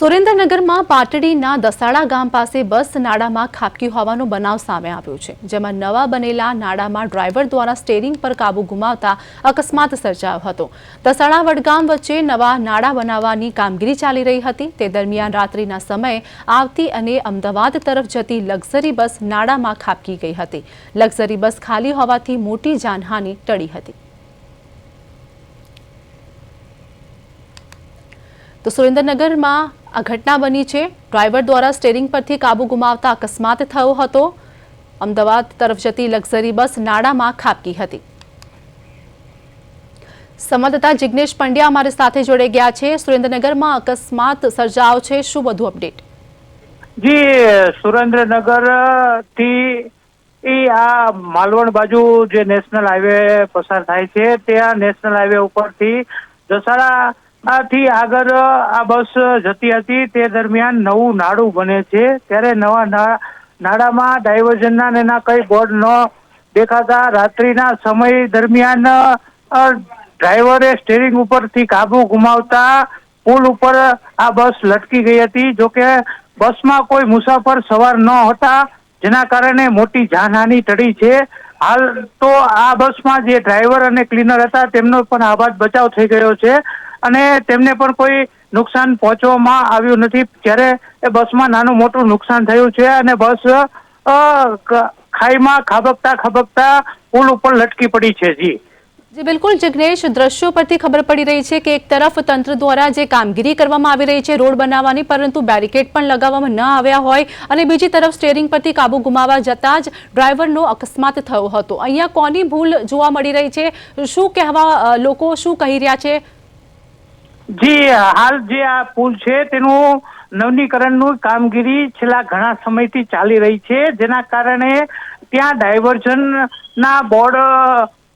સુરેન્દ્રનગરમાં પાટડીના દસાડા ગામ પાસે બસ નાડામાં ખાબકી હોવાનો બનાવ સામે આવ્યો છે, જેમાં નવા બનેલા નાડામાં ડ્રાઈવર દ્વારા સ્ટીયરિંગ પર કાબુ ગુમાવતા અકસ્માત સર્જાયો હતો। દસાડા વડગામ વચ્ચે નવા નાડા બનાવવાની કામગીરી ચાલી રહી હતી। તે દરમિયાન રાત્રિના સમયે આવતી અને અમદાવાદ તરફ જતી લક્ઝરી બસ નાડામાં ખાબકી ગઈ હતી। લક્ઝરી બસ ખાલી હોવાથી મોટી જાનહાનિ ટળી હતી। તો સુરેન્દ્રનગરમાં આ ઘટના બની છે। ડ્રાઈવર દ્વારા સ્ટીયરિંગ પરથી કાબુ ગુમાવતા અકસ્માત થયો હતો। અમદાવાદ તરફ જતી લક્ઝરી બસ નાડામાં ખાબકી હતી। સંવાદદાતા જિગ્નેશ પંડ્યા અમારી સાથે જોડાઈ ગયા છે। સુરેન્દ્રનગરમાં અકસ્માત સર્જાયો છે, શું વધુ અપડેટ? જી, સુરેન્દ્રનગર થી આ માલવણ બાજુ જે નેશનલ હાઈવે પસાર થાય છે, ત્યાં નેશનલ હાઈવે ઉપરથી દસાડા થી આગળ આ બસ જતી હતી। તે દરમિયાન નવું નાડું બને છે, ત્યારે નવા નાડામાં ડાયવર્ઝનના એના કઈ બોર્ડ ન દેખાતા રાત્રિના સમય દરમિયાન ડ્રાઈવરે સ્ટીયરિંગ ઉપરથી કાબુ ગુમાવતા પુલ ઉપર આ બસ લટકી ગઈ હતી। જોકે બસમાં કોઈ મુસાફર સવાર ન હતા, જેના કારણે મોટી જાનહાનિ ટળી છે। હાલ તો આ બસમાં જે ડ્રાઈવર અને ક્લીનર હતા તેમનો પણ આબાદ બચાવ થઈ ગયો છે અને તેમને પણ કોઈ નુકસાન પહોંચવામાં આવ્યું નથી। જ્યારે એ બસમાં નાનું મોટું નુકસાન થયું છે અને બસ ખાઈમાં ખાબકતા પુલ ઉપર લટકી પડી છે। જી બિલકુલ જિગ્નેશ, દ્રશ્યો પરથી ખબર પડી રહી છે કે એક તરફ તંત્ર દ્વારા જે કામગીરી કરવામાં આવી રહી છે રોડ બનાવવાની, પરંતુ બેરિકેડ પણ લગાવવામાં ન આવ્યા હોય અને બીજી તરફ સ્ટીયરિંગ પરથી કાબુ ગુમાવવા જતાં જ ડ્રાઈવરનો અકસ્માત થયો હતો। અહીંયા કોની ભૂલ જોવા મળી રહી છે? શું કહેવા લોકો શું કહી રહ્યા છે? જી, હાલ જે આ પુલ છે તેનું નવીનીકરણનું કામગીરી છેલ્લા ઘણા સમયથી ચાલી રહી છે, જેના કારણે ત્યાં ડાયવર્ઝનના બોર્ડ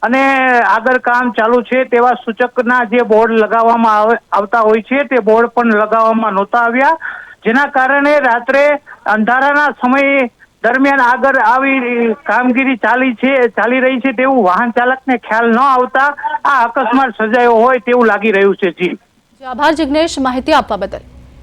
અને આગળ કામ ચાલુ છે તેવા સૂચકના જે બોર્ડ લગાવવામાં આવતા હોય છે તે બોર્ડ પણ લગાવવામાં નહોતા આવ્યા, જેના કારણે રાત્રે અંધારાના સમય દરમિયાન આગળ આવી કામગીરી ચાલી રહી છે તેવું વાહન ચાલકને ખ્યાલ ન આવતા આ અકસ્માત સર્જાયો હોય તેવું લાગી રહ્યું છે। જી, આભાર જિગ્નેશ, માહિતી આપવા બદલ।